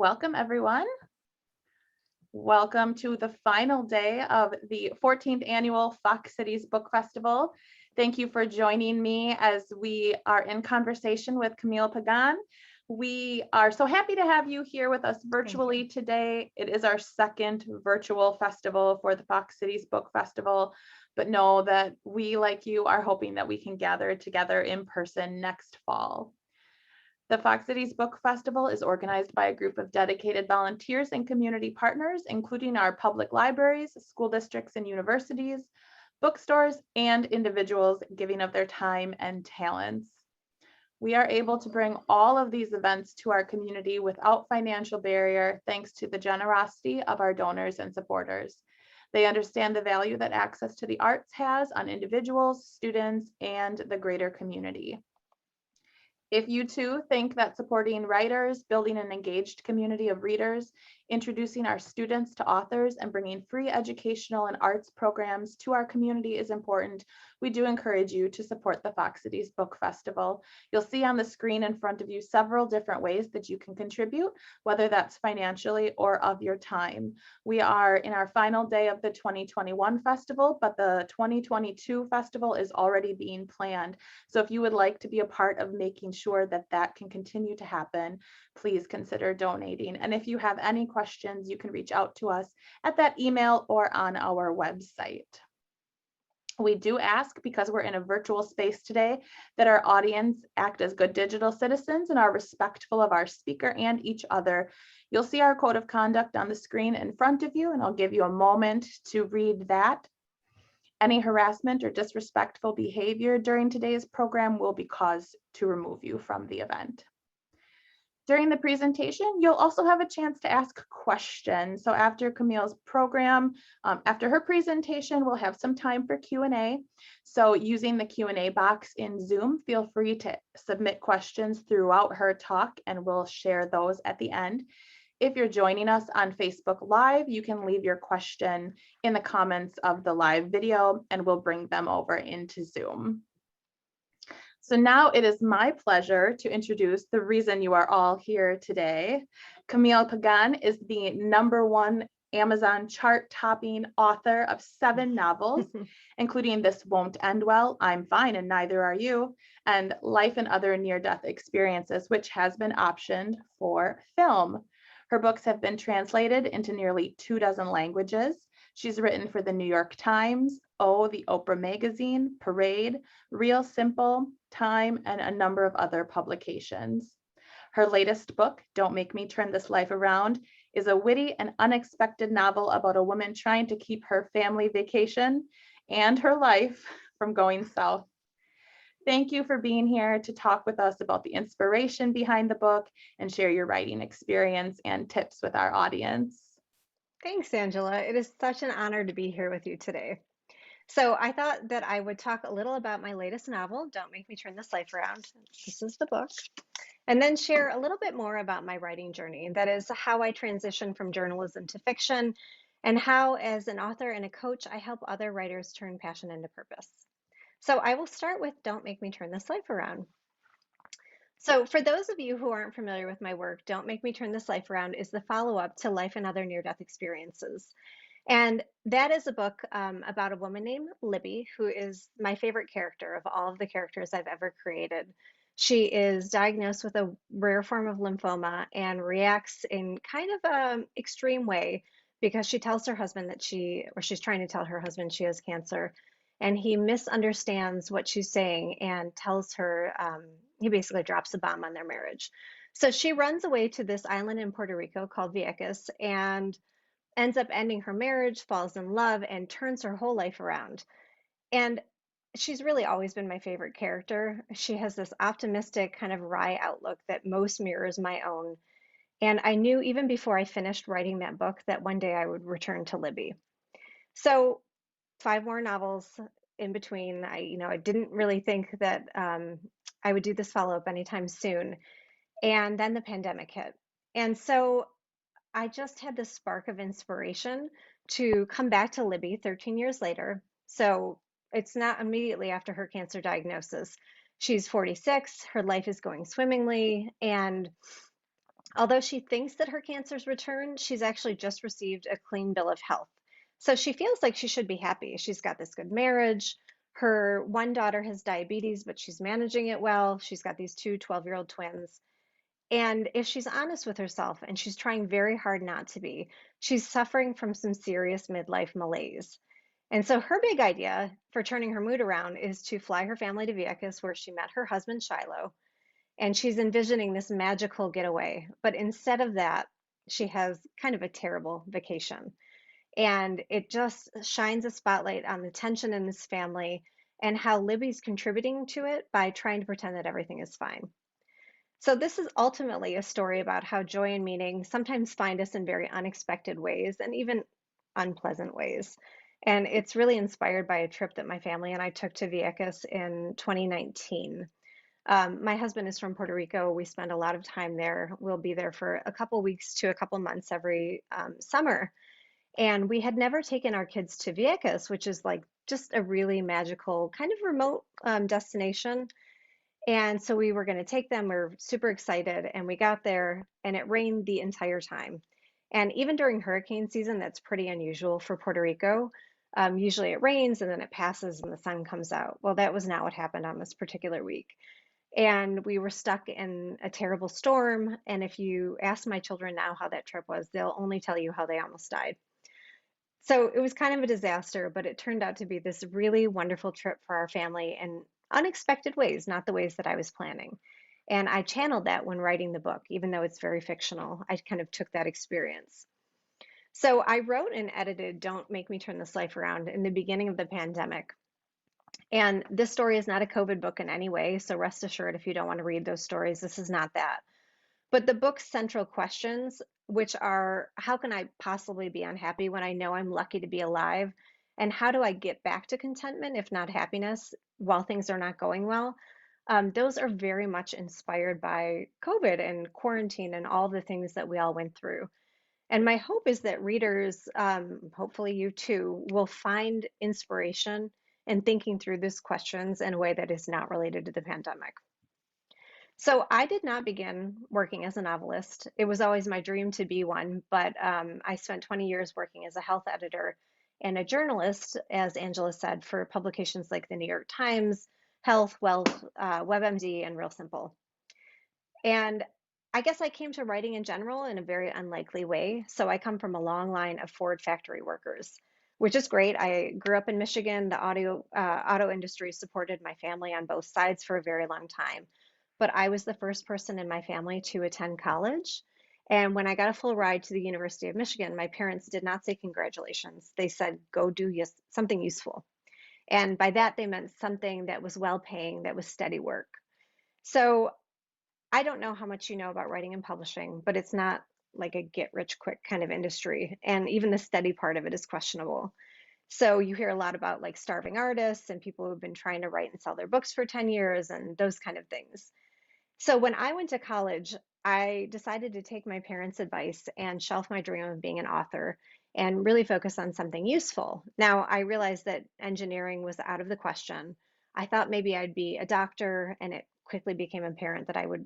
Welcome, everyone. Welcome to the final day of the 14th annual Fox Cities Book Festival. Thank you for joining me as we are in conversation with Camille Pagán. We are so happy to have you here with us virtually today. It is our second virtual festival for the Fox Cities Book Festival, but know that we, like you, are hoping that we can gather together in person next fall. The Fox Cities Book Festival is organized by a group of dedicated volunteers and community partners, including our public libraries, school districts and universities, bookstores, and individuals giving of their time and talents. We are able to bring all of these events to our community without financial barrier, thanks to the generosity of our donors and supporters. They understand the value that access to the arts has on individuals, students, and the greater community. If you too think that supporting writers, building an engaged community of readers, introducing our students to authors, and bringing free educational and arts programs to our community is important, we do encourage you to support the Fox Cities Book Festival. You'll see on the screen in front of you several different ways that you can contribute, whether that's financially or of your time. We are in our final day of the 2021 festival, but the 2022 festival is already being planned. So if you would like to be a part of making sure that that can continue to happen, please consider donating. And if you have any questions, you can reach out to us at that email or on our website. We do ask, because we're in a virtual space today, that our audience act as good digital citizens and are respectful of our speaker and each other. You'll see our code of conduct on the screen in front of you, and I'll give you a moment to read that. Any harassment or disrespectful behavior during today's program will be cause to remove you from the event. During the presentation, you'll also have a chance to ask questions. So after Camille's program, after her presentation, we'll have some time for Q&A. So using the Q&A box in Zoom, feel free to submit questions throughout her talk, and we'll share those at the end. If you're joining us on Facebook Live, you can leave your question in the comments of the live video, and we'll bring them over into Zoom. So now it is my pleasure to introduce the reason you are all here today. Camille Pagán is the #1 Amazon chart-topping author of 7 novels, including This Won't End Well, I'm Fine and Neither Are You, and Life and Other Near-Death Experiences, which has been optioned for film. Her books have been translated into nearly 24 languages. She's written for the New York Times, the Oprah Magazine, Parade, Real Simple, Time, and a number of other publications. Her latest book, Don't Make Me Turn This Life Around, is a witty and unexpected novel about a woman trying to keep her family vacation and her life from going south. Thank you for being here to talk with us about the inspiration behind the book and share your writing experience and tips with our audience. Thanks, Angela. It is such an honor to be here with you today. So I thought that I would talk a little about my latest novel, Don't Make Me Turn This Life Around. This is the book. And then share a little bit more about my writing journey. That is how I transitioned from journalism to fiction, and how, as an author and a coach, I help other writers turn passion into purpose. So I will start with Don't Make Me Turn This Life Around. So, for those of you who aren't familiar with my work, Don't Make Me Turn This Life Around is the follow up to Life and Other Near Death Experiences. And that is a book about a woman named Libby, who is my favorite character of all of the characters I've ever created. She is diagnosed with a rare form of lymphoma and reacts in kind of an extreme way because she tells her husband that she's trying to tell her husband she has cancer. And he misunderstands what she's saying and tells her, he basically drops a bomb on their marriage. So she runs away to this island in Puerto Rico called Vieques and ends up ending her marriage, falls in love, and turns her whole life around. And she's really always been my favorite character. She has this optimistic, kind of wry outlook that most mirrors my own. And I knew even before I finished writing that book that one day I would return to Libby. So 5 more novels in between. I didn't really think that I would do this follow-up anytime soon. And then the pandemic hit. And so I just had this spark of inspiration to come back to Libby 13 years later. So it's not immediately after her cancer diagnosis. She's 46, her life is going swimmingly, and Although she thinks that her cancer's returned, she's actually just received a clean bill of health. So she feels like she should be happy. She's got this good marriage. Her one daughter has diabetes, but she's managing it well. She's got these two 12-year-old twins. And if she's honest with herself, and she's trying very hard not to be, she's suffering from some serious midlife malaise. And so her big idea for turning her mood around is to fly her family to Vieques, where she met her husband, Shiloh. And she's envisioning this magical getaway. But instead of that, she has kind of a terrible vacation. And it just shines a spotlight on the tension in this family and how Libby's contributing to it by trying to pretend that everything is fine. So, this is ultimately a story about how joy and meaning sometimes find us in very unexpected ways and even unpleasant ways. And it's really inspired by a trip that my family and I took to Vieques in 2019. My husband is from Puerto Rico. We spend a lot of time there. We'll be there for a couple weeks to a couple months every summer. And we had never taken our kids to Vieques, which is like just a really magical, kind of remote destination. And so we were going to take them. We are super excited. And we got there and it rained the entire time. And even during hurricane season, that's pretty unusual for Puerto Rico. Usually it rains and then it passes and the sun comes out. Well, that was not what happened on this particular week. And we were stuck in a terrible storm. And if you ask my children now how that trip was, they'll only tell you how they almost died. So it was kind of a disaster, but it turned out to be this really wonderful trip for our family in unexpected ways, not the ways that I was planning. And I channeled that when writing the book, even though it's very fictional. I kind of took that experience. So I wrote and edited Don't Make Me Turn This Life Around in the beginning of the pandemic. And this story is not a COVID book in any way. So rest assured, if you don't want to read those stories, this is not that. But the book's central questions, which are how can I possibly be unhappy when I know I'm lucky to be alive? And how do I get back to contentment, if not happiness, while things are not going well? Those are very much inspired by COVID and quarantine and all the things that we all went through. And my hope is that readers, hopefully you too, will find inspiration in thinking through these questions in a way that is not related to the pandemic. So I did not begin working as a novelist. It was always my dream to be one, but I spent 20 years working as a health editor and a journalist, as Angela said, for publications like the New York Times, Health, Wealth, WebMD, and Real Simple. And I guess I came to writing in general in a very unlikely way. So I come from a long line of Ford factory workers, which is great. I grew up in Michigan. The auto industry supported my family on both sides for a very long time. But I was the first person in my family to attend college. And when I got a full ride to the University of Michigan, my parents did not say congratulations. They said, go do something useful. And by that, they meant something that was well paying, that was steady work. So I don't know how much you know about writing and publishing, but it's not like a get rich quick kind of industry. And even the steady part of it is questionable. So you hear a lot about like starving artists and people who've been trying to write and sell their books for 10 years and those kind of things. So when I went to college, I decided to take my parents' advice and shelf my dream of being an author and really focus on something useful. Now, I realized that engineering was out of the question. I thought maybe I'd be a doctor, and it quickly became apparent that I would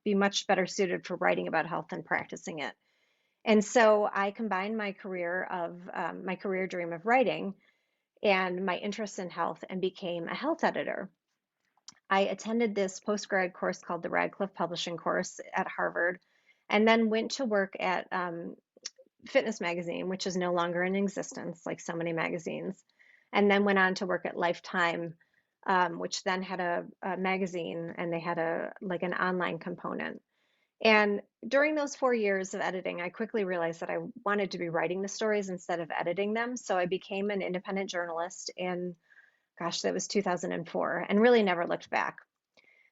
be much better suited for writing about health than practicing it. And so I combined my career dream of writing and my interest in health and became a health editor. I attended this postgrad course called the Radcliffe Publishing Course at Harvard, and then went to work at Fitness Magazine, which is no longer in existence, like so many magazines, and then went on to work at Lifetime, which then had a magazine, and they had an online component. And during those 4 years of editing, I quickly realized that I wanted to be writing the stories instead of editing them. So I became an independent journalist in, gosh, that was 2004, and really never looked back.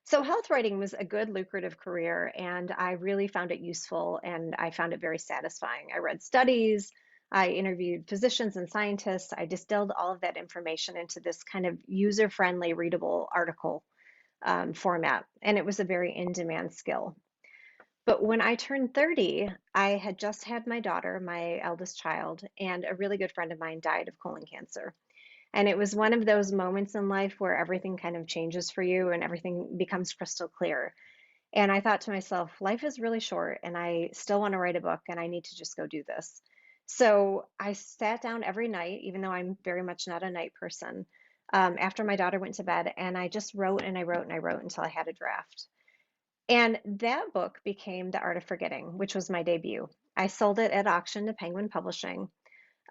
So health writing was a good, lucrative career, and I really found it useful and I found it very satisfying. I read studies, I interviewed physicians and scientists, I distilled all of that information into this kind of user-friendly, readable article format, and it was a very in-demand skill. But when I turned 30, I had just had my daughter, my eldest child, and a really good friend of mine died of colon cancer. And it was one of those moments in life where everything kind of changes for you and everything becomes crystal clear. And I thought to myself, life is really short and I still want to write a book and I need to just go do this. So I sat down every night, even though I'm very much not a night person, after my daughter went to bed, and I just wrote and I wrote and I wrote until I had a draft. And that book became The Art of Forgetting, which was my debut. I sold it at auction to Penguin Publishing,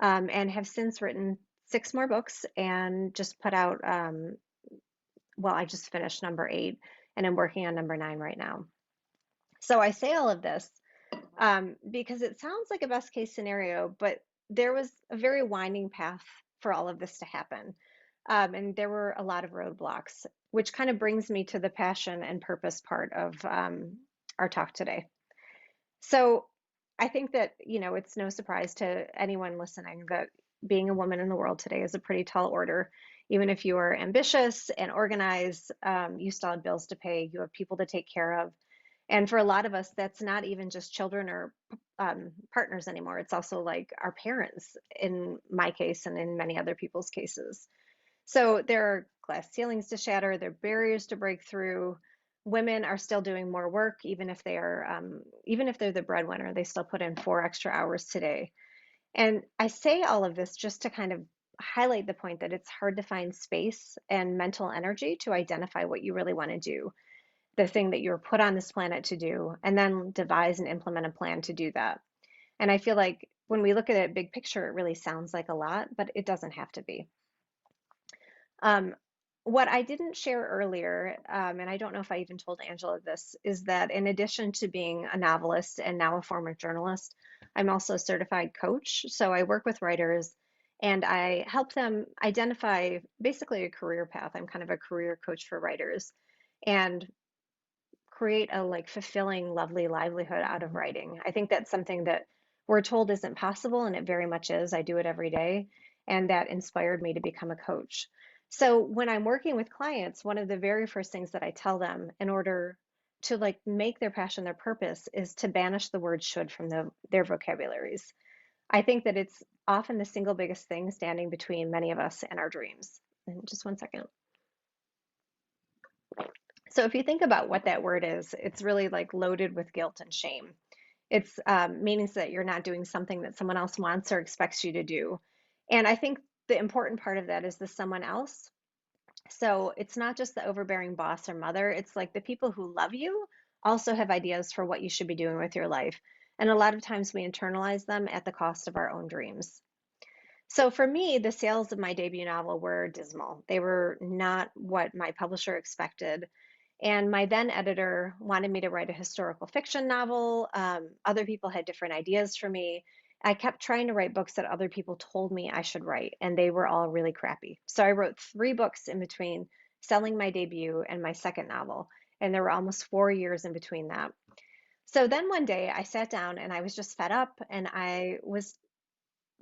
and have since written 6 more books and just put out, well, I just finished number 8 and I'm working on number 9 right now. So I say all of this because it sounds like a best case scenario, but there was a very winding path for all of this to happen. And there were a lot of roadblocks, which kind of brings me to the passion and purpose part of our talk today. So I think that, it's no surprise to anyone listening that being a woman in the world today is a pretty tall order. Even if you are ambitious and organized, you still have bills to pay, you have people to take care of. And for a lot of us, that's not even just children or partners anymore. It's also like our parents, in my case, and in many other people's cases. So there are glass ceilings to shatter, there are barriers to break through. Women are still doing more work, even if they're the breadwinner, they still put in 4 extra hours today. And I say all of this just to kind of highlight the point that it's hard to find space and mental energy to identify what you really want to do, the thing that you were put on this planet to do, and then devise and implement a plan to do that. And I feel like when we look at it big picture, it really sounds like a lot, but it doesn't have to be. Um, what I didn't share earlier, and I don't know if I even told Angela this, is that in addition to being a novelist and now a former journalist, I'm also a certified coach. So I work with writers and I help them identify basically a career path. I'm kind of a career coach for writers and create a like fulfilling, lovely livelihood out of writing. I think that's something that we're told isn't possible, and it very much is. I do it every day, and that inspired me to become a coach. So when I'm working with clients, one of the very first things that I tell them in order to like make their passion their purpose is to banish the word should from their vocabularies. I think that it's often the single biggest thing standing between many of us and our dreams. And just one second. So if you think about what that word is, it's really like loaded with guilt and shame. It's means that you're not doing something that someone else wants or expects you to do. And I think the important part of that is the someone else. So it's not just the overbearing boss or mother, it's like the people who love you also have ideas for what you should be doing with your life. And a lot of times we internalize them at the cost of our own dreams. So for me, the sales of my debut novel were dismal. They were not what my publisher expected. And my then editor wanted me to write a historical fiction novel. Other people had different ideas for me. I kept trying to write books that other people told me I should write, and they were all really crappy. So I wrote 3 books in between selling my debut and my second novel, and there were almost 4 years in between that. So then one day I sat down and I was just fed up, and I was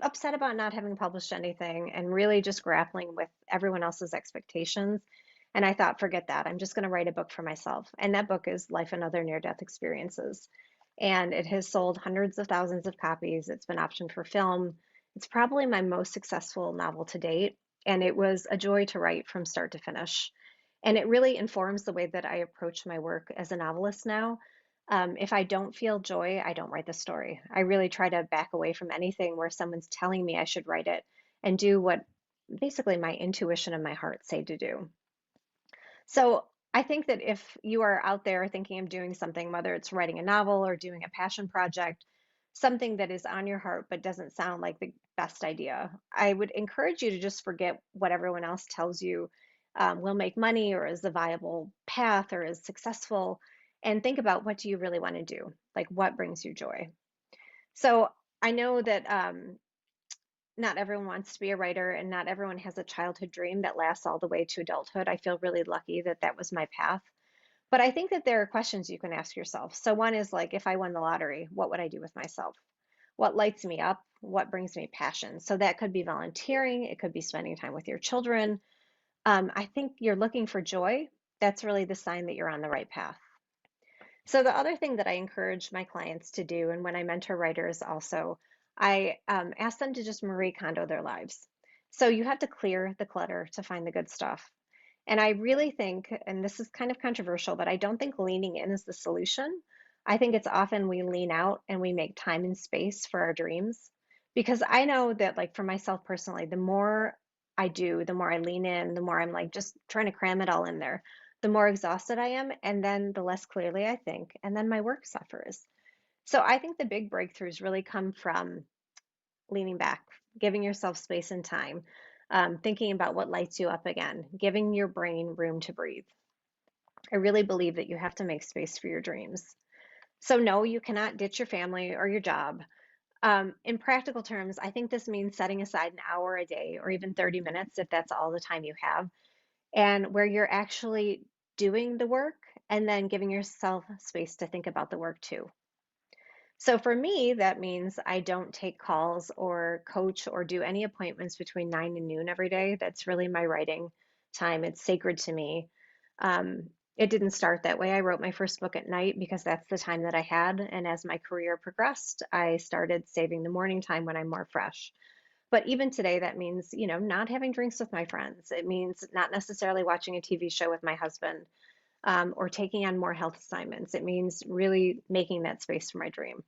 upset about not having published anything and really just grappling with everyone else's expectations. And I thought, forget that. I'm just going to write a book for myself. And that book is Life and Other Near Death Experiences. And it has sold hundreds of thousands of copies. It's been optioned for film. It's probably my most successful novel to date. And it was a joy to write from start to finish. And it really informs the way that I approach my work as a novelist now. If I don't feel joy, I don't write the story. I really try to back away from anything where someone's telling me I should write it and do what basically my intuition and my heart say to do. So I think that if you are out there thinking of doing something, whether it's writing a novel or doing a passion project, something that is on your heart but doesn't sound like the best idea, I would encourage you to just forget what everyone else tells you will make money or is a viable path or is successful, and think about what do you really want to do? Like what brings you joy? So I know that not everyone wants to be a writer and not everyone has a childhood dream that lasts all the way to adulthood. I feel really lucky that that was my path. But I think that there are questions you can ask yourself. So one is like, if I won the lottery, what would I do with myself? What lights me up? What brings me passion? So that could be volunteering. It could be spending time with your children. I think you're looking for joy. That's really the sign that you're on the right path. So the other thing that I encourage my clients to do, and when I mentor writers also, I ask them to just Marie Kondo their lives. So you have to clear the clutter to find the good stuff. And I really think, and this is kind of controversial, but I don't think leaning in is the solution. I think it's often we lean out and we make time and space for our dreams. Because I know that, like, for myself personally, the more I do, the more I lean in, the more I'm like just trying to cram it all in there, the more exhausted I am, and then the less clearly I think, and then my work suffers. So I think the big breakthroughs really come from leaning back, giving yourself space and time, thinking about what lights you up again, giving your brain room to breathe. I really believe that you have to make space for your dreams. So, no, you cannot ditch your family or your job. In practical terms, I think this means setting aside an hour a day or even 30 minutes if that's all the time you have, and where you're actually doing the work and then giving yourself space to think about the work too. So for me, that means I don't take calls or coach or do any appointments between 9 and noon every day. That's really my writing time. It's sacred to me. It didn't start that way. I wrote my first book at night because that's the time that I had. And as my career progressed, I started saving the morning time when I'm more fresh. But even today, that means, not having drinks with my friends. It means not necessarily watching a TV show with my husband, or taking on more health assignments. It means really making that space for my dream.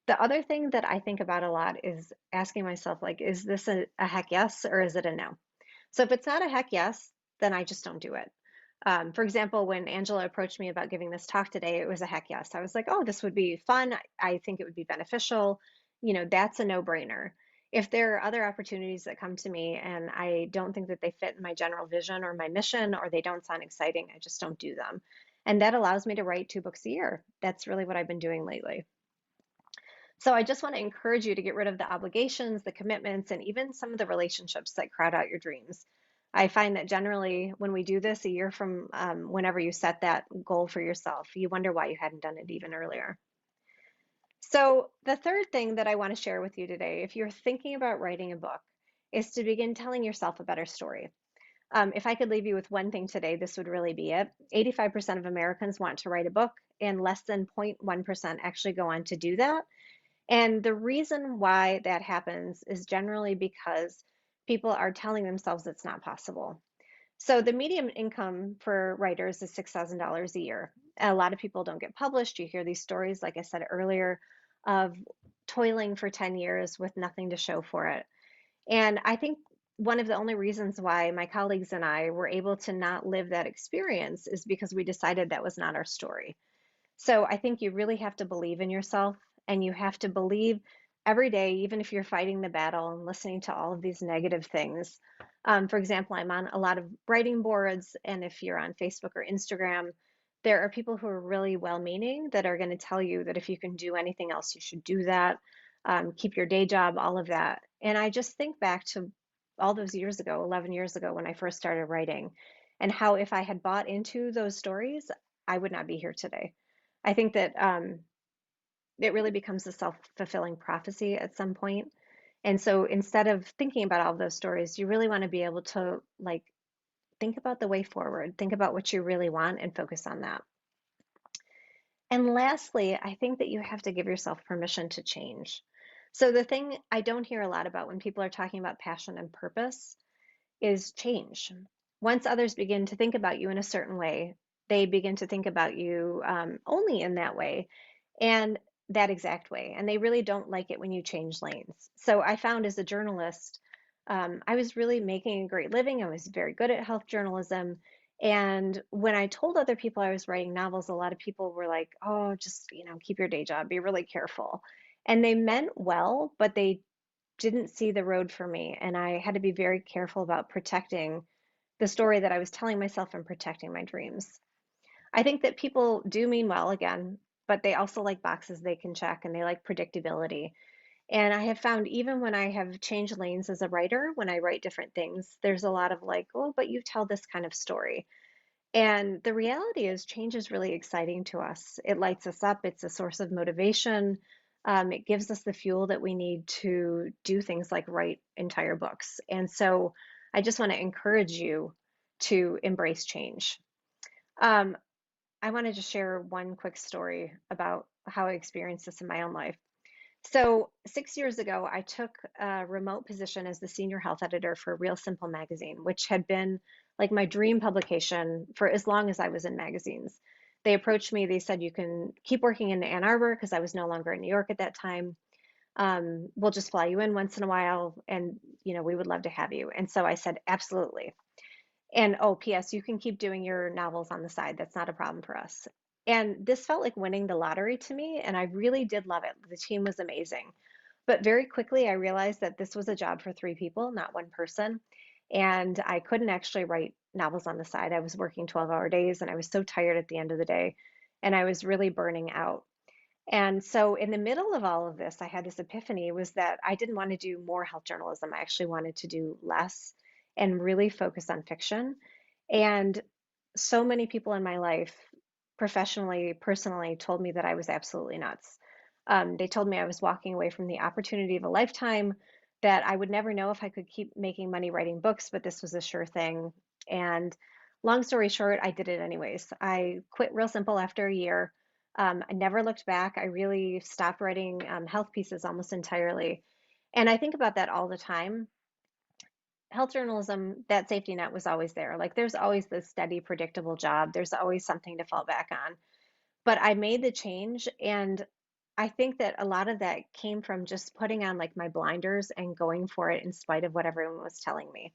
The other thing that I think about a lot is asking myself, like, is this a heck yes or is it a no? So if it's not a heck yes, then I just don't do it. For example, when Angela approached me about giving this talk today, it was a heck yes. I was like, oh, this would be fun. I think it would be beneficial. That's a no-brainer. If there are other opportunities that come to me and I don't think that they fit in my general vision or my mission, or they don't sound exciting, I just don't do them. And that allows me to write 2 books a year. That's really what I've been doing lately. So I just want to encourage you to get rid of the obligations, the commitments, and even some of the relationships that crowd out your dreams. I find that generally when we do this a year from whenever you set that goal for yourself, you wonder why you hadn't done it even earlier. So the third thing that I want to share with you today, if you're thinking about writing a book, is to begin telling yourself a better story. If I could leave you with one thing today, this would really be it. 85% of Americans want to write a book, and less than 0.1% actually go on to do that. And the reason why that happens is generally because people are telling themselves it's not possible. So the median income for writers is $6,000 a year. A lot of people don't get published. You hear these stories, like I said earlier, of toiling for 10 years with nothing to show for it. And I think one of the only reasons why my colleagues and I were able to not live that experience is because we decided that was not our story. So I think you really have to believe in yourself, and you have to believe every day, even if you're fighting the battle and listening to all of these negative things. For example, I'm on a lot of writing boards, and if you're on Facebook or Instagram, there are people who are really well meaning that are going to tell you that if you can do anything else, you should do that. Keep your day job, all of that. And I just think back to all those years ago, 11 years ago, when I first started writing, and how if I had bought into those stories, I would not be here today. I think that it really becomes a self-fulfilling prophecy at some point. And so instead of thinking about all of those stories, you really want to be able to, like, think about the way forward, think about what you really want and focus on that. And lastly, I think that you have to give yourself permission to change. So the thing I don't hear a lot about when people are talking about passion and purpose is change. Once others begin to think about you in a certain way, they begin to think about you only in that way and that exact way. And they really don't like it when you change lanes. So I found as a journalist, I was really making a great living. I was very good at health journalism. And when I told other people I was writing novels, a lot of people were like, oh, just, keep your day job, be really careful. And they meant well, but they didn't see the road for me. And I had to be very careful about protecting the story that I was telling myself and protecting my dreams. I think that people do mean well again, but they also like boxes they can check and they like predictability. And I have found even when I have changed lanes as a writer, when I write different things, there's a lot of like, oh, but you tell this kind of story. And the reality is, change is really exciting to us. It lights us up, it's a source of motivation. It gives us the fuel that we need to do things like write entire books. And so I just want to encourage you to embrace change. Um, I want to just share one quick story about how I experienced this in my own life. So, 6 years ago, I took a remote position as the senior health editor for Real Simple magazine, which had been like my dream publication for as long as I was in magazines. They approached me, they said, you can keep working in Ann Arbor because I was no longer in New York at that time. We'll just fly you in once in a while and, we would love to have you. And so I said, absolutely. And oh, P.S., you can keep doing your novels on the side. That's not a problem for us. And this felt like winning the lottery to me, and I really did love it. The team was amazing. But very quickly, I realized that this was a job for three people, not one person. And I couldn't actually write novels on the side. I was working 12-hour days, and I was so tired at the end of the day, and I was really burning out. And so, in the middle of all of this, I had this epiphany was that I didn't want to do more health journalism. I actually wanted to do less and really focus on fiction. And so many people in my life, professionally, personally, told me that I was absolutely nuts. They told me I was walking away from the opportunity of a lifetime, that I would never know if I could keep making money writing books, but this was a sure thing. And long story short, I did it anyways. I quit real simple after a year. I never looked back. I really stopped writing health pieces almost entirely. And I think about that all the time. Health journalism, that safety net was always there. Like there's always this steady, predictable job. There's always something to fall back on. But I made the change, and I think that a lot of that came from just putting on like my blinders and going for it in spite of what everyone was telling me.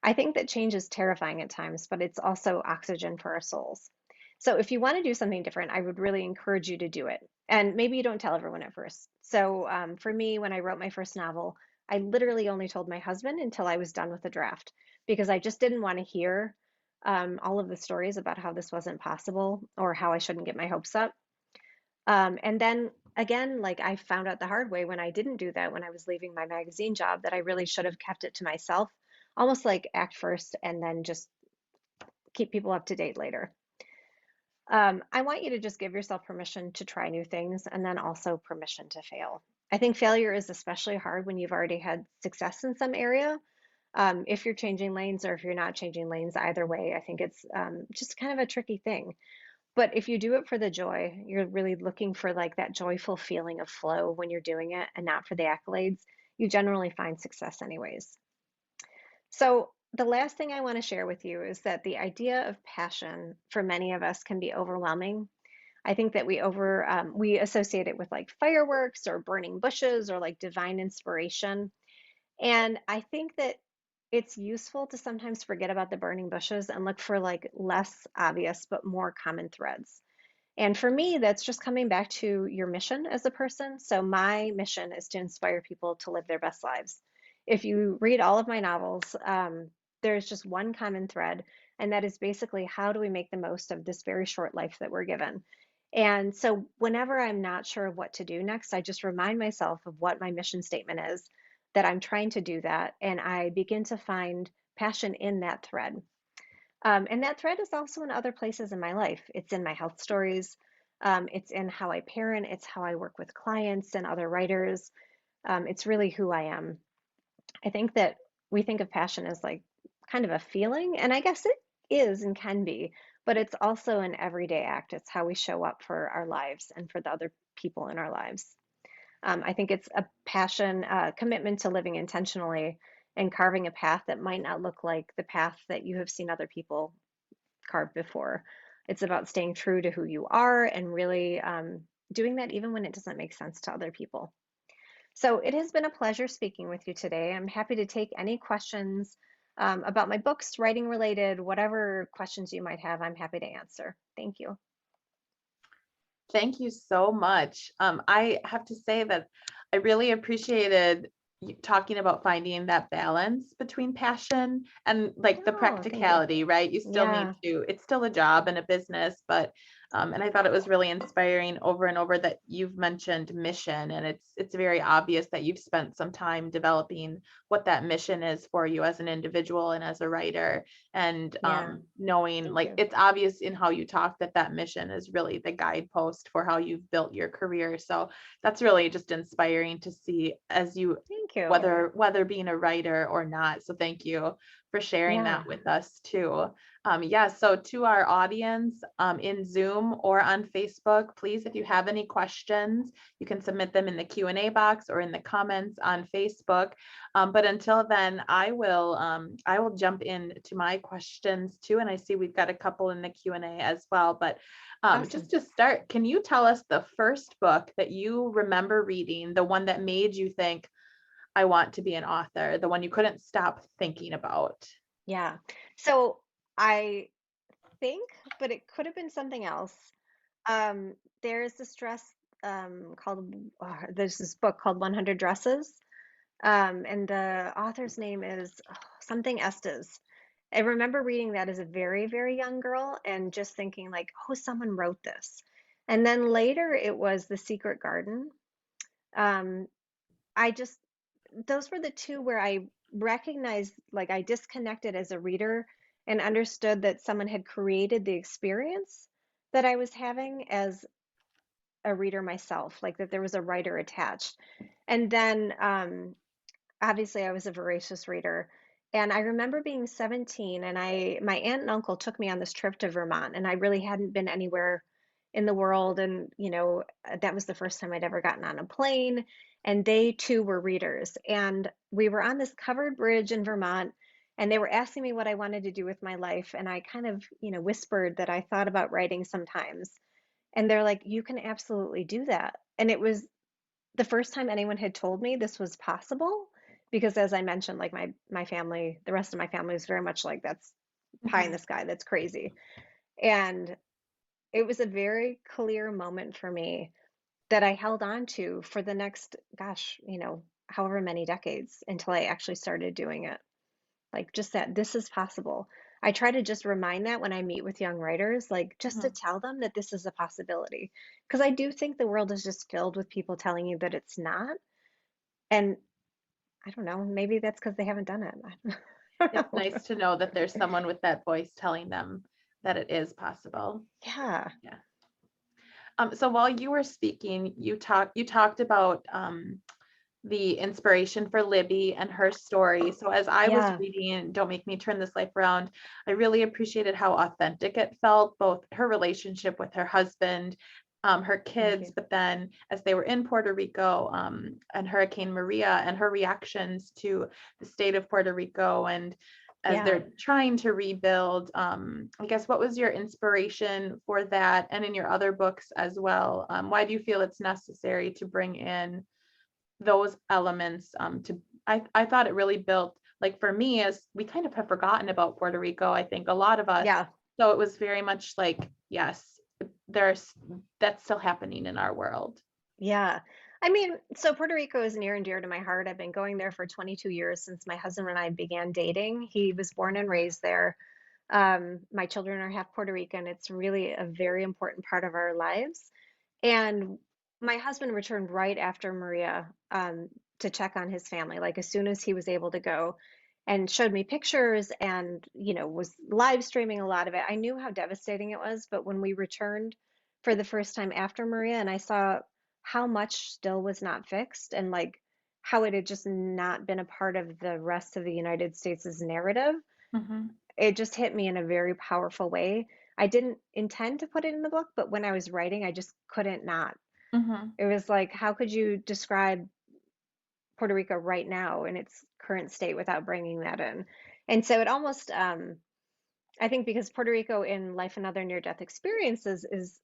I think that change is terrifying at times, but it's also oxygen for our souls. So if you want to do something different, I would really encourage you to do it. And maybe you don't tell everyone at first. So for me, when I wrote my first novel, I literally only told my husband until I was done with the draft because I just didn't want to hear all of the stories about how this wasn't possible or how I shouldn't get my hopes up. And then again, like I found out the hard way when I didn't do that when I was leaving my magazine job that I really should have kept it to myself, almost like act first and then just keep people up to date later. I want you to just give yourself permission to try new things and then also permission to fail. I think failure is especially hard when you've already had success in some area. If you're changing lanes or if you're not changing lanes, either way, I think it's just kind of a tricky thing. But if you do it for the joy, you're really looking for like that joyful feeling of flow when you're doing it and not for the accolades, you generally find success anyways. So the last thing I want to share with you is that the idea of passion for many of us can be overwhelming. I think that we associate it with like fireworks or burning bushes or like divine inspiration. And I think that it's useful to sometimes forget about the burning bushes and look for like less obvious but more common threads. And for me, that's just coming back to your mission as a person. So my mission is to inspire people to live their best lives. If you read all of my novels, there's just one common thread, and that is basically how do we make the most of this very short life that we're given? And so whenever I'm not sure of what to do next, I just remind myself of what my mission statement is, that I'm trying to do that, and I begin to find passion in that thread. And that thread is also in other places in my life. It's in my health stories. It's in how I parent. It's how I work with clients and other writers. It's really who I am. I think that we think of passion as like kind of a feeling, and I guess it is and can be, but it's also an everyday act. It's how we show up for our lives and for the other people in our lives. I think it's a passion, commitment to living intentionally and carving a path that might not look like the path that you have seen other people carve before. It's about staying true to who you are and really doing that even when it doesn't make sense to other people. So it has been a pleasure speaking with you today. I'm happy to take any questions about my books, writing related, whatever questions you might have, I'm happy to answer. Thank you. Thank you so much. I have to say that I really appreciated you talking about finding that balance between passion and like the Oh, thank you. practicality, right? You still need Yeah. to, it's still a job and a business, but and I thought it was really inspiring over and over that you've mentioned mission, and it's very obvious that you've spent some time developing what that mission is for you as an individual and as a writer, and Yeah. knowing Thank like you. it's obvious in how you talk that that mission is really the guidepost for how you've built your career. So that's really just inspiring to see as you Thank you. whether being a writer or not. So thank you for sharing Yeah. that with us too. So to our audience in Zoom or on Facebook, please, if you have any questions, you can submit them in the Q&A box or in the comments on Facebook. But until then, I will jump into my questions too. And I see we've got a couple in the Q&A as well. But Awesome. just to start, can you tell us the first book that you remember reading, the one that made you think, I want to be an author, the one you couldn't stop thinking about? Yeah. So I think, but it could have been something else. There's this dress called, there's this book called 100 Dresses. And the author's name is something Estes. I remember reading that as a very, very young girl and just thinking like, oh, someone wrote this. And then later it was The Secret Garden. Um, I just, those were the two where I recognized, like, I disconnected as a reader and understood that someone had created the experience that I was having as a reader myself, like that there was a writer attached. And then obviously I was a voracious reader. And I remember being 17 and my aunt and uncle took me on this trip to Vermont and I really hadn't been anywhere in the world. And, that was the first time I'd ever gotten on a plane. And they too were readers. And we were on this covered bridge in Vermont and they were asking me what I wanted to do with my life. And I kind of, whispered that I thought about writing sometimes. And they're like, you can absolutely do that. And it was the first time anyone had told me this was possible because as I mentioned, like my family, the rest of my family was very much like that's pie in Mhm. the sky, that's crazy. And it was a very clear moment for me that I held on to for the next, gosh, however many decades until I actually started doing it. Like just that this is possible. I try to just remind that when I meet with young writers, like just to Mhm. tell them that this is a possibility. Because I do think the world is just filled with people telling you that it's not. And I don't know, maybe that's because they haven't done it. I don't It's know. nice to know that there's someone with that voice telling them that it is possible. Yeah. Yeah. So while you were speaking, you talked about the inspiration for Libby and her story. So as I was Yeah. reading Don't Make Me Turn This Life Around, I really appreciated how authentic it felt, both her relationship with her husband, her Thank kids, you. but then as they were in Puerto Rico, and Hurricane Maria and her reactions to the state of Puerto Rico, and as Yeah. they're trying to rebuild, I guess, what was your inspiration for that, and in your other books as well? Why do you feel it's necessary to bring in those elements to I thought it really built, like for me, as we kind of have forgotten about Puerto Rico, I think a lot of us. Yeah. So it was very much like, yes, there's that's still happening in our world. Yeah. I mean, so Puerto Rico is near and dear to my heart. I've been going there for 22 years since my husband and I began dating. He was born and raised there. My children are half Puerto Rican. It's really a very important part of our lives. And my husband returned right after Maria to check on his family, like as soon as he was able to go, and showed me pictures and, was live streaming a lot of it. I knew how devastating it was, but when we returned for the first time after Maria and I saw how much still was not fixed and like how it had just not been a part of the rest of the United States' narrative, Hmm. it just hit me in a very powerful way. I didn't intend to put it in the book, but when I was writing, I just couldn't not. Hmm. It was like, how could you describe Puerto Rico right now in its current state without bringing that in? And so it almost, I think because Puerto Rico in Life and Other Near-Death Experiences is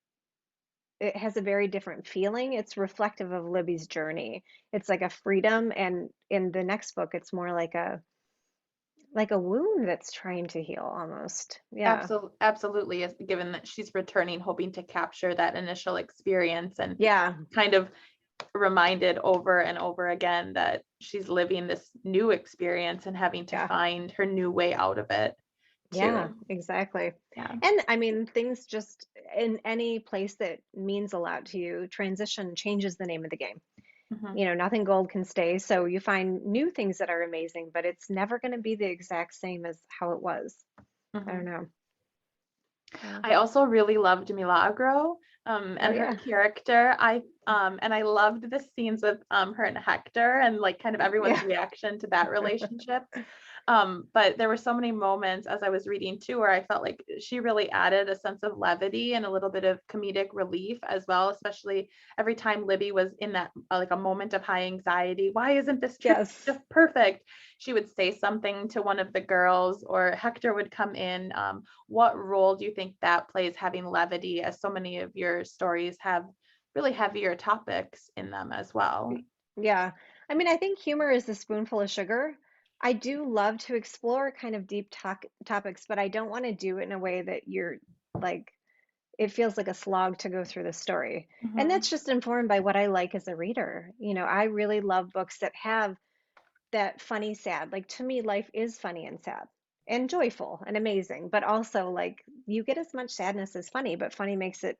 it has a very different feeling. It's reflective of Libby's journey. It's like a freedom, and in the next book, it's more like a wound that's trying to heal almost. Yeah. Absolutely, given that she's returning, hoping to capture that initial experience, and Yeah. kind of reminded over and over again that she's living this new experience and having to Yeah. find her new way out of it Yeah, too. exactly. Yeah. And I mean, things just in any place that means a lot to you, transition changes the name of the game. Hmm. Nothing gold can stay. So you find new things that are amazing, but it's never going to be the exact same as how it was. I don't Hmm. know. Yeah. I also really loved Milagro, Oh, and her yeah. character. I loved the scenes with her and Hector, and like kind of everyone's Yeah. reaction to that relationship. But there were so many moments as I was reading too, where I felt like she really added a sense of levity and a little bit of comedic relief as well, especially every time Libby was in that like a moment of high anxiety. Why isn't this trip Yes. just perfect? She would say something to one of the girls, or Hector would come in. What role do you think that plays, having levity, as so many of your stories have really heavier topics in them as well? Yeah. I mean, I think humor is the spoonful of sugar. I do love to explore kind of deep topics, but I don't want to do it in a way that you're like, it feels like a slog to go through the story. And Mhm. that's just informed by what I like as a reader. I really love books that have that funny, sad. Like to me, life is funny and sad and joyful and amazing, but also like you get as much sadness as funny, but funny makes it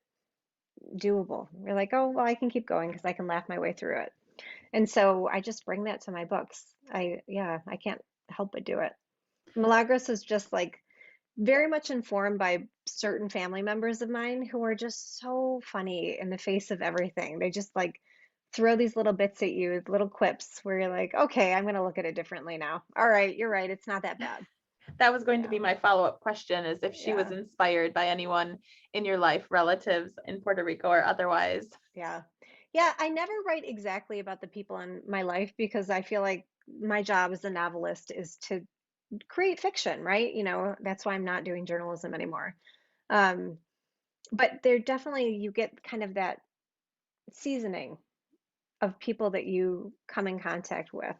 doable. You're like, oh, well, I can keep going because I can laugh my way through it. And so I just bring that to my books. Yeah, I can't help but do it. Milagros is just like very much informed by certain family members of mine who are just so funny in the face of everything. They just like throw these little bits at you, little quips where you're like, okay, I'm going to look at it differently now. All right, you're right. It's not that bad. That was going to Yeah, be my follow-up question, is if she was yeah, inspired by anyone in your life, relatives in Puerto Rico or otherwise. yeah. Yeah, I never write exactly about the people in my life because I feel like my job as a novelist is to create fiction, right? That's why I'm not doing journalism anymore. Um, but there definitely you get kind of that seasoning of people that you come in contact with.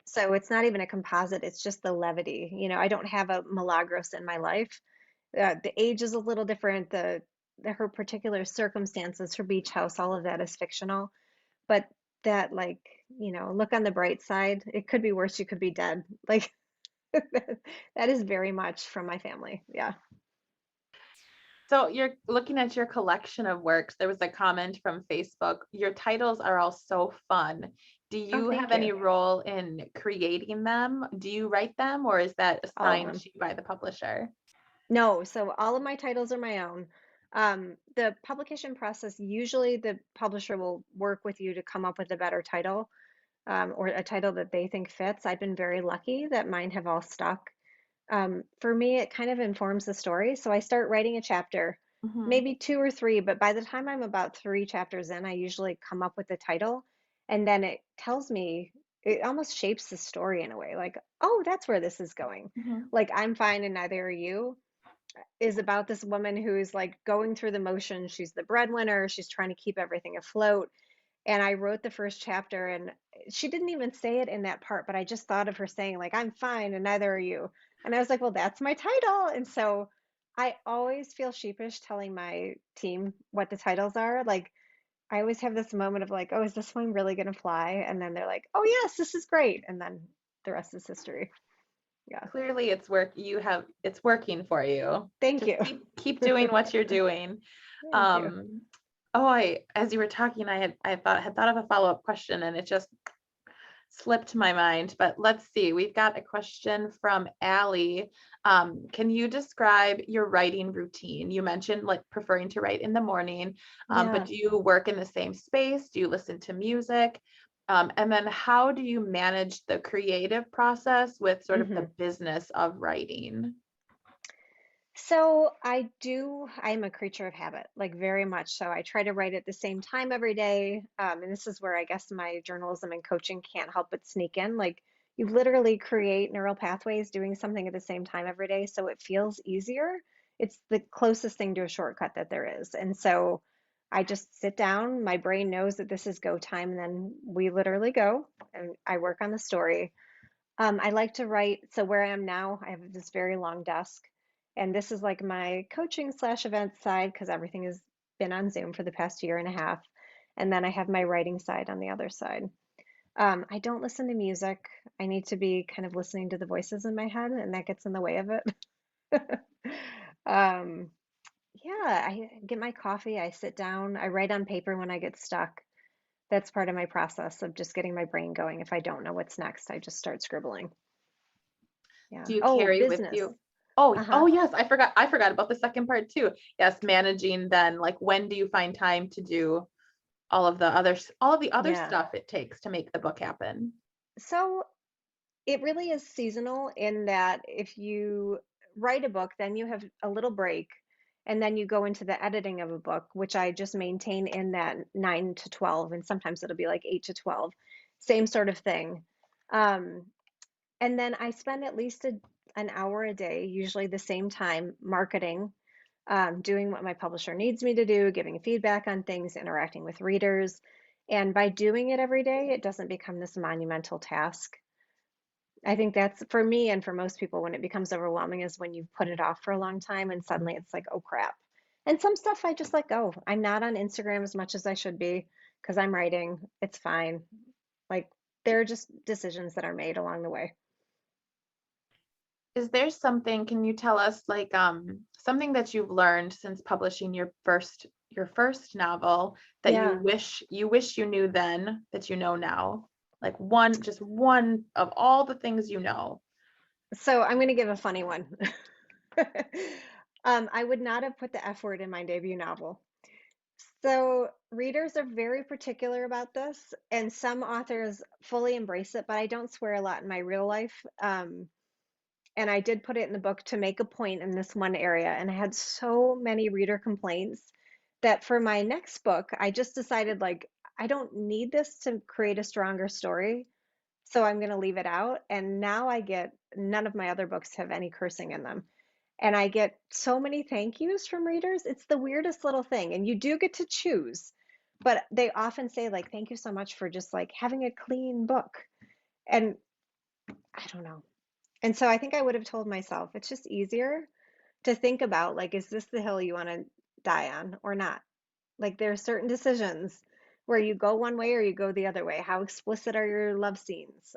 So it's not even a composite, it's just the levity. I don't have a Milagros in my life. The age is a little different, her particular circumstances, her beach house, all of that is fictional. But that like, look on the bright side. It could be worse, you could be dead. Like that is very much from my family. Yeah. So you're looking at your collection of works. There was a comment from Facebook. Your titles are all so fun. Do Oh, you have thank you. any role in creating them? Do you write them, or is that All of assigned them. to you by the publisher? No, so all of my titles are my own. The publication process, usually the publisher will work with you to come up with a better title, or a title that they think fits. I've been very lucky that mine have all stuck. For me, it kind of informs the story. So I start writing a chapter, Mhm. maybe two or three, but by the time I'm about three chapters in, I usually come up with the title, and then it tells me, it almost shapes the story in a way, like, oh, that's where this is going. Mhm. Like, I'm fine and neither are you is about this woman who's like going through the motions. She's the breadwinner, she's trying to keep everything afloat. And I wrote the first chapter, and she didn't even say it in that part, but I just thought of her saying, like, I'm fine and neither are you. And I was like, well, that's my title. And so I always feel sheepish telling my team what the titles are. Like, I always have this moment of like, oh, is this one really going to fly? And then they're like, oh, yes, this is great. And then the rest is history. Yeah. Clearly it's working for you. Thank Just you. keep doing what you're doing. Thank you. Um, oh, as you were talking, I had thought of a follow-up question, and it just slipped my mind. But let's see. We've got a question from Allie. Can you describe your writing routine? You mentioned like preferring to write in the morning, but Yeah. do you work in the same space? Do you listen to music? And then how do you manage the creative process with sort of hmm the business of writing? So I'm a creature of habit, like very much so. I try to write at the same time every day. And this is where I guess my journalism and coaching can't help but sneak in. Like you literally create neural pathways doing something at the same time every day. So it feels easier. It's the closest thing to a shortcut that there is. And so I just sit down, my brain knows that this is go time, and then we literally go and I work on the story. I like to write. So where I am now, I have this very long desk, and this is like my coaching slash event side because everything has been on Zoom for the past year and a half. And then I have my writing side on the other side. I don't listen to music. I need to be kind of listening to the voices in my head, and that gets in the way of it. um, yeah, I get my coffee, I sit down, I write on paper when I get stuck. That's part of my process of just getting my brain going. If I don't know what's next, I just start scribbling. Yeah. Do you Oh, carry with business. you? Oh, Uh-huh. oh yes, I forgot about the second part too. Yes, managing then, like when do you find time to do all of the other Yeah. stuff it takes to make the book happen? So It really is seasonal in that if you write a book, then you have a little break, and then you go into the editing of a book, which I just maintain in that 9 to 12, and sometimes it'll be like 8 to 12. Same sort of thing. Um, and then I spend at least an hour a day, usually the same time, marketing, doing what my publisher needs me to do, giving feedback on things, interacting with readers. And by doing it every day, it doesn't become this monumental task. I think that's for me and for most people when it becomes overwhelming is when you've put it off for a long time and suddenly it's like, oh crap. And some stuff I just let go. I'm not on Instagram as much as I should be because I'm writing. It's fine. Like there are just decisions that are made along the way. Is there something, can you tell us like something that you've learned since publishing your first novel that you Yeah. wish you knew then that you know now? Like just one of all the things you know. So I'm going to give a funny one. I would not have put the F word in my debut novel. So readers are very particular about this, and some authors fully embrace it, but I don't swear a lot in my real life. And I did put it in the book to make a point in this one area, and I had so many reader complaints that for my next book, I just decided like I don't need this to create a stronger story, so I'm going to leave it out. And now I get none of my other books have any cursing in them. And I get so many thank yous from readers. It's the weirdest little thing. And you do get to choose, but they often say like, thank you so much for just like having a clean book. And I don't know. And so I think I would have told myself it's just easier to think about like, is this the hill you want to die on or not? Like there are certain decisions where you go one way or you go the other way. How explicit are your love scenes?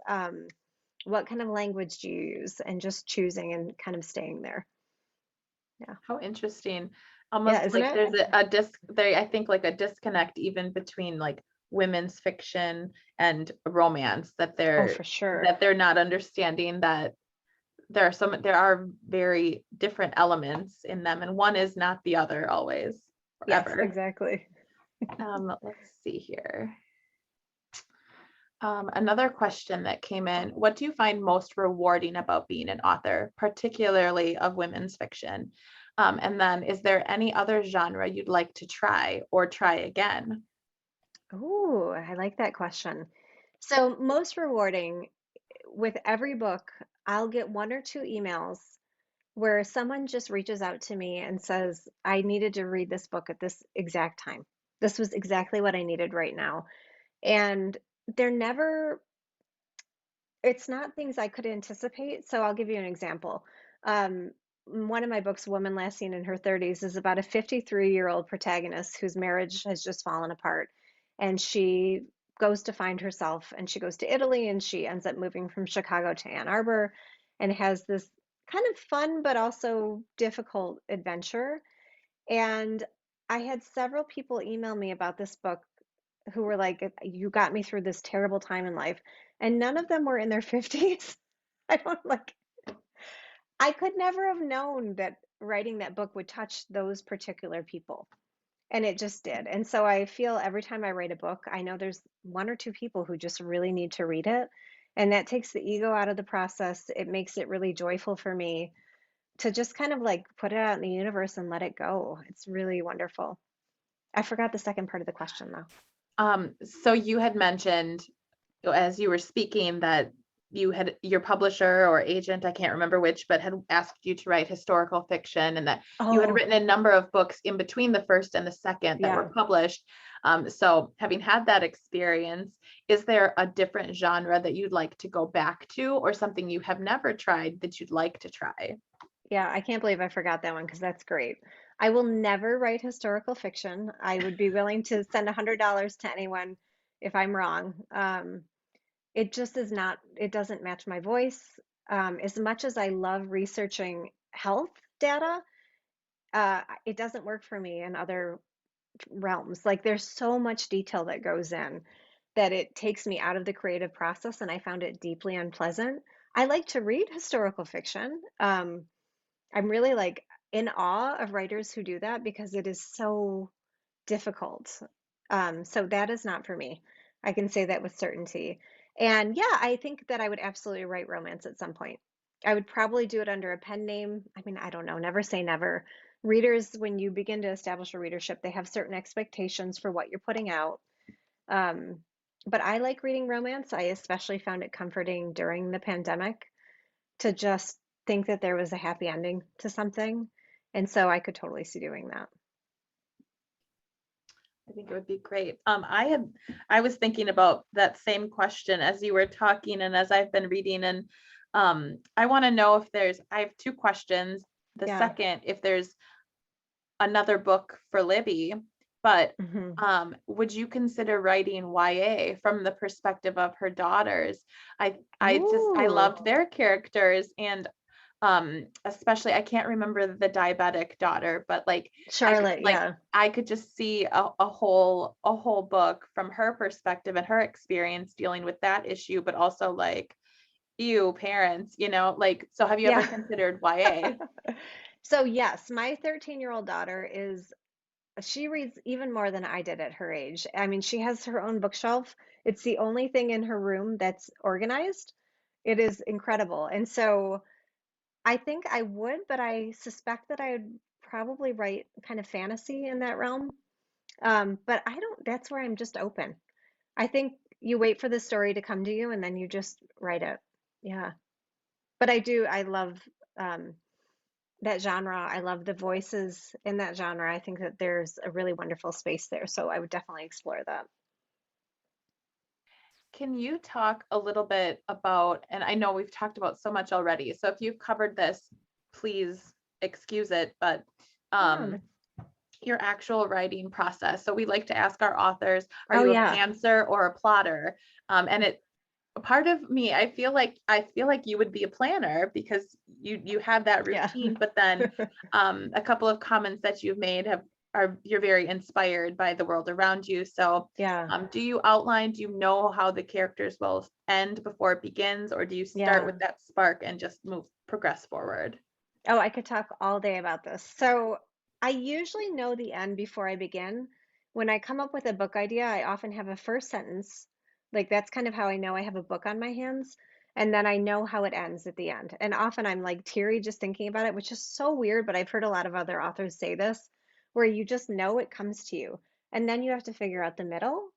What kind of language do you use? And just choosing and kind of staying there. Yeah. How interesting. Yeah, Almost isn't like it? there's I think like a disconnect even between like women's fiction and romance that Oh, they're for sure. that they're not understanding that there are very different elements in them and one is not the other always Yes, forever. exactly. Let's see here. Another question that came in, what do you find most rewarding about being an author, particularly of women's fiction? And then is there any other genre you'd like to try or try again? Oh, I like that question. So, most rewarding with every book, I'll get one or two emails where someone just reaches out to me and says, I needed to read this book at this exact time. This was exactly what I needed right now. And they're never, it's not things I could anticipate. So I'll give you an example. One of my books, Woman Last Seen in Her 30s, is about a 53-year-old protagonist whose marriage has just fallen apart. And she goes to find herself and she goes to Italy and she ends up moving from Chicago to Ann Arbor and has this kind of fun but also difficult adventure. And I had several people email me about this book who were like, you got me through this terrible time in life. And none of them were in their 50s. I don't like, I could never have known that writing that book would touch those particular people. And it just did. And so I feel every time I write a book, I know there's one or two people who just really need to read it. And that takes the ego out of the process. It makes it really joyful for me to just kind of like put it out in the universe and let it go. It's really wonderful. I forgot the second part of the question though. So you had mentioned as you were speaking that you had your publisher or agent, I can't remember which, but had asked you to write historical fiction and that you had Oh, written a number of books in between the first and the second that yeah. were published. So having had that experience, is there a different genre that you'd like to go back to or something you have never tried that you'd like to try? Yeah, I can't believe I forgot that one because that's great. I will never write historical fiction. I would be willing to send $100 to anyone if I'm wrong. It just is not, it doesn't match my voice. As much as I love researching health data, it doesn't work for me in other realms. Like there's so much detail that goes in that it takes me out of the creative process, and I found it deeply unpleasant. I like to read historical fiction. I'm really like in awe of writers who do that because it is so difficult. So that is not for me. I can say that with certainty. And yeah, I think that I would absolutely write romance at some point. I would probably do it under a pen name. I mean, I don't know, never say never. Readers, when you begin to establish a readership, they have certain expectations for what you're putting out. Um, but I like reading romance. I especially found it comforting during the pandemic to just think that there was a happy ending to something. And so I could totally see doing that. I think it would be great. I was thinking about that same question as you were talking and as I've been reading, and I want to know if I have two questions. The Yeah. second, if there's another book for Libby, but Hmm. would you consider writing YA from the perspective of her daughters? I Ooh, loved their characters, and especially I can't remember the diabetic daughter, but Charlotte, like yeah. I could just see a whole book from her perspective and her experience dealing with that issue, but also like you parents, like, so have you ever Yeah. considered YA? So yes, my 13-year-old daughter she reads even more than I did at her age. I mean, she has her own bookshelf. It's the only thing in her room that's organized. It is incredible. And so I think I would, but I suspect that I would probably write kind of fantasy in that realm. But I don't, that's where I'm just open. I think you wait for the story to come to you and then you just write it. Yeah. But I love um, that genre. I love the voices in that genre. I think that there's a really wonderful space there. So I would definitely explore that. Can you talk a little bit about, and I know we've talked about so much already, so if you've covered this, please excuse it, but Yeah. um, your actual writing process. So we like to ask our authors, are Oh, you a yeah. pantser or a plotter? And it a part of me, I feel like you would be a planner because you have that Yeah. routine, but then a couple of comments that you've made you're very inspired by the world around you. So Yeah. do you know how the characters will end before it begins, or do you start Yeah. with that spark and just progress forward? Oh, I could talk all day about this. So I usually know the end before I begin. When I come up with a book idea, I often have a first sentence. Like that's kind of how I know I have a book on my hands. And then I know how it ends at the end. And often I'm like teary just thinking about it, which is so weird, but I've heard a lot of other authors say this, where you just know it comes to you. And then you have to figure out the middle.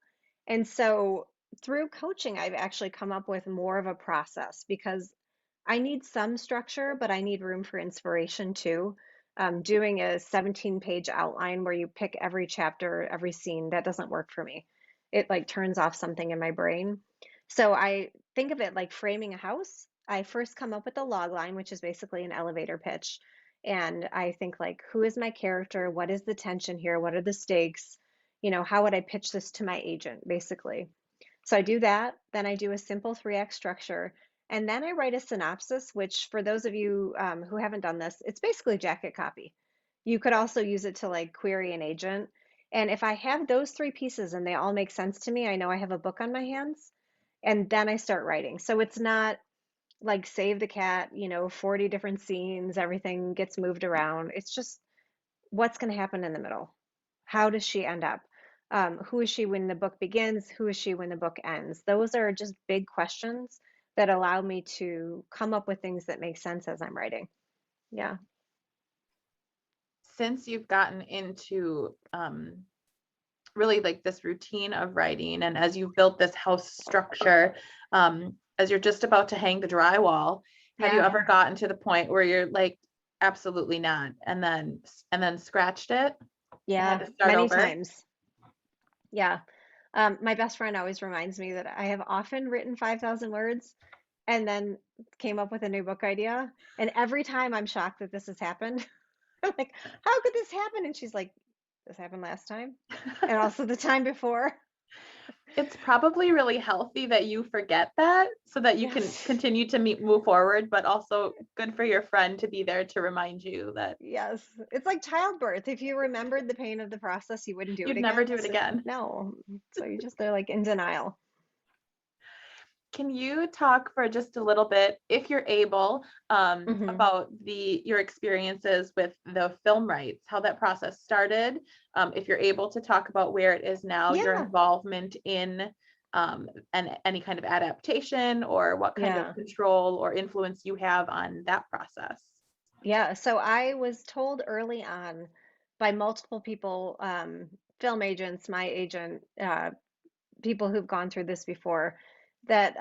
And so through coaching, I've actually come up with more of a process because I need some structure, but I need room for inspiration too. Doing a 17-page outline where you pick every chapter, every scene, that doesn't work for me. It like turns off something in my brain. So I think of it like framing a house. I first come up with the log line, which is basically an elevator pitch. And I think like, who is my character? What is the tension here? What are the stakes? How would I pitch this to my agent, basically? So I do that. Then I do a simple 3 act structure. And then I write a synopsis, which for those of you who haven't done this, it's basically jacket copy. You could also use it to like query an agent. And if I have those 3 pieces and they all make sense to me, I know I have a book on my hands. And then I start writing. So it's not like save the cat, 40 different scenes, everything gets moved around. It's just what's going to happen in the middle? How does she end up? Who is she when the book begins? Who is she when the book ends? Those are just big questions that allow me to come up with things that make sense as I'm writing. Yeah. Since you've gotten into really like this routine of writing, and as you've built this house structure, as you're just about to hang the drywall, have you Yeah. ever gotten to the point where you're like, absolutely not, and then scratched it and had Yeah. to start Many over? times. Yeah. My best friend always reminds me that I have often written 5,000 words and then came up with a new book idea. And every time I'm shocked that this has happened. I'm like, how could this happen? And she's like, this happened last time and also the time before. It's probably really healthy that you forget that so that you can Yes. continue to move forward, but also good for your friend to be there to remind you that Yes. It's like childbirth. If you remembered the pain of the process, you wouldn't do it you'd never again. do it So again. no. So you just, they're like in denial. Can you talk for just a little bit, if you're able, Hmm. about your experiences with the film rights, how that process started? If you're able to talk about where it is now, your Yeah. involvement in and any kind of adaptation, or what kind of Yeah. control or influence you have on that process. Yeah. So I was told early on by multiple people, film agents, my agent, people who've gone through this before, that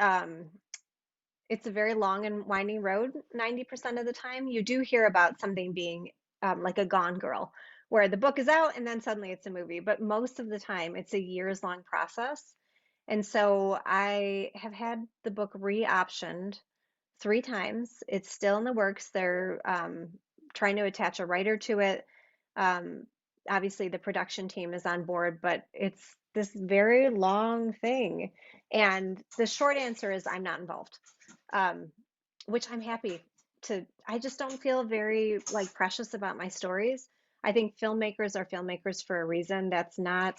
it's a very long and winding road 90% of the time. You do hear about something being like a Gone Girl, where the book is out and then suddenly it's a movie. But most of the time, it's a years long process. And so I have had the book re-optioned 3 times. It's still in the works. They're trying to attach a writer to it. Um, Obviously, the production team is on board, but it's this very long thing. And the short answer is I'm not involved, um, which I'm happy to. I just don't feel very like precious about my stories. I think filmmakers are filmmakers for a reason. That's not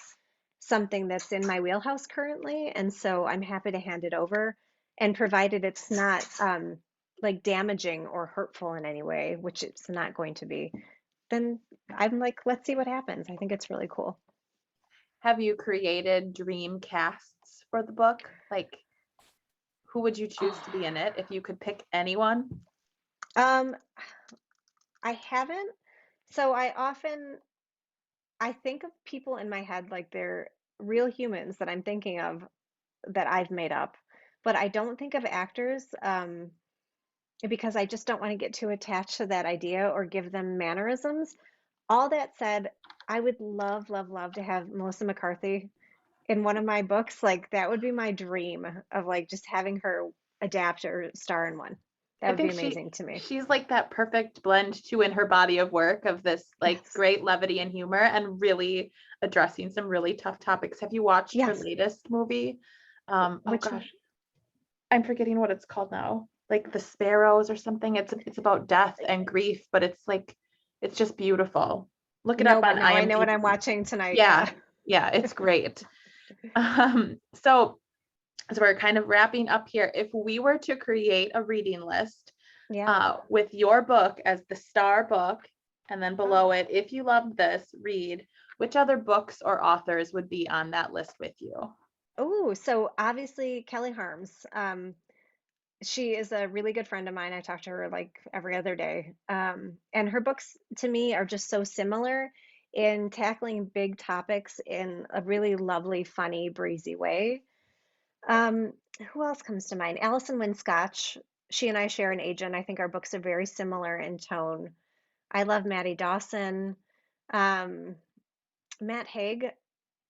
something that's in my wheelhouse currently, and so I'm happy to hand it over. And provided it's not like damaging or hurtful in any way, which it's not going to be, then I'm like, let's see what happens. I think it's really cool. Have you created dream casts for the book? Like, who would you choose to be in it if you could pick anyone? Um, I haven't. So I think of people in my head like they're real humans that I'm thinking of that I've made up, but I don't think of actors because I just don't want to get too attached to that idea or give them mannerisms. All that said, I would love, love, love to have Melissa McCarthy in one of my books. Like that would be my dream of like just having her adapt or star in one. That I would be think she amazing to me. she's like that perfect blend too in her body of work of this like Yes. great levity and humor and really addressing some really tough topics. Have you watched her Yes. latest movie? Oh Which one? gosh, I'm forgetting what it's called now. Like The Sparrows or something. It's about death and grief, but it's like it's just beautiful. Look it up No, but on now I know what I'm IMDb. watching tonight. Yeah, Yeah. yeah, it's great. So as we're kind of wrapping up here, if we were to create a reading list Yeah. with your book as the star book, and then Oh. below it, if you loved this, read, which other books or authors would be on that list with you? Oh, so obviously Kelly Harms. She is a really good friend of mine. I talk to her like every other day. And her books to me are just so similar in tackling big topics in a really lovely, funny, breezy way. Um, who else comes to mind? Allison Wynne Scotch. She and I share an agent. I think our books are very similar in tone. I love Maddie Dawson. Um, Matt Haig.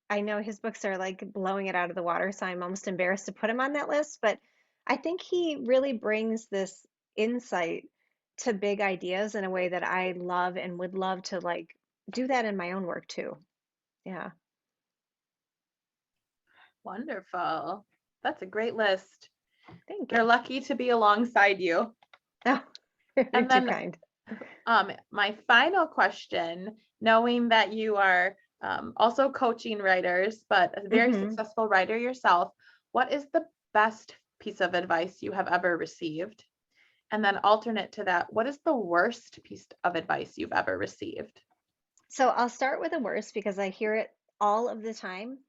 I know his books are like blowing it out of the water, so I'm almost embarrassed to put him on that list, but I think he really brings this insight to big ideas in a way that I love and would love to like do that in my own work too. Yeah. Wonderful. That's a great list. Thank We're you. lucky to be alongside you. Oh, you're And too then kind. my final question, knowing that you are also coaching writers, but a very Hmm. successful writer yourself, what is the best piece of advice you have ever received? And then alternate to that, what is the worst piece of advice you've ever received? So I'll start with the worst because I hear it all of the time.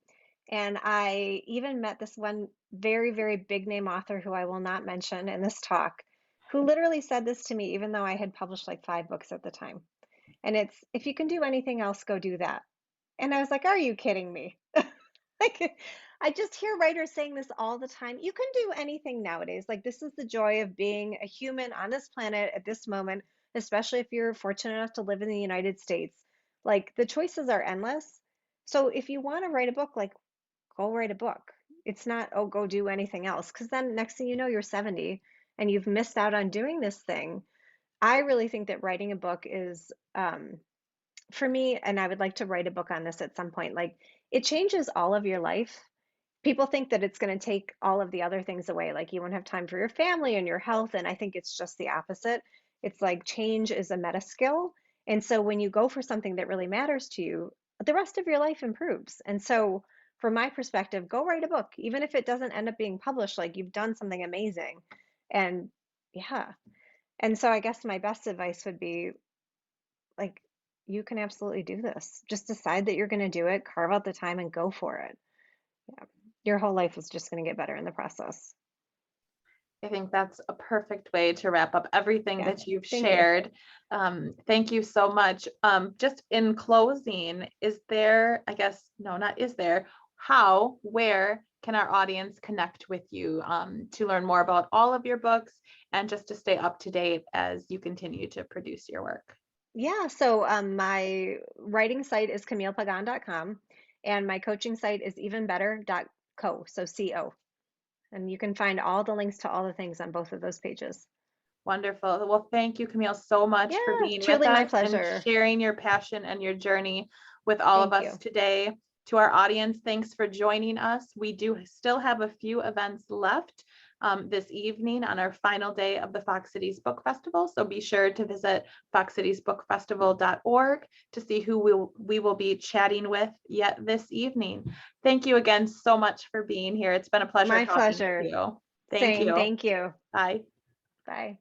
And I even met this one very, very big name author who I will not mention in this talk, who literally said this to me, even though I had published like 5 books at the time. And it's, if you can do anything else, go do that. And I was like, are you kidding me? Like, I just hear writers saying this all the time. You can do anything nowadays. Like, this is the joy of being a human on this planet at this moment, especially if you're fortunate enough to live in the United States. Like, the choices are endless. So, if you want to write a book, like, go write a book. It's not, oh, go do anything else. Because then next thing you know, you're 70 and you've missed out on doing this thing. I really think that writing a book is, for me, and I would like to write a book on this at some point, like it changes all of your life. People think that it's going to take all of the other things away, like you won't have time for your family and your health. And I think it's just the opposite. It's like change is a meta skill. And so when you go for something that really matters to you, the rest of your life improves. And so, from my perspective, go write a book, even if it doesn't end up being published, like you've done something amazing. And yeah. And so, I guess my best advice would be like, you can absolutely do this. Just decide that you're going to do it, carve out the time and go for it. Yeah. your whole life is just going to get better in the process. I think that's a perfect way to wrap up everything Yeah. that you've Thank you. shared. Thank you so much. Just in closing, is there, I guess, no, not is there, how, where can our audience connect with you to learn more about all of your books and just to stay up to date as you continue to produce your work? Yeah, so my writing site is camillepagan.com and my coaching site is evenbetter.co, so CO. And you can find all the links to all the things on both of those pages. Wonderful. Well, thank you, Camille, so much for Yeah, being with truly my us and pleasure. sharing your passion and your journey with all of Thank us you. today. To our audience, thanks for joining us. We do still have a few events left this evening on our final day of the Fox Cities Book Festival. So be sure to visit foxcitiesbookfestival.org to see who we will be chatting with yet this evening. Thank you again so much for being here. It's been a pleasure My talking with pleasure. you. Thank Same. you. Thank you. Bye. Bye.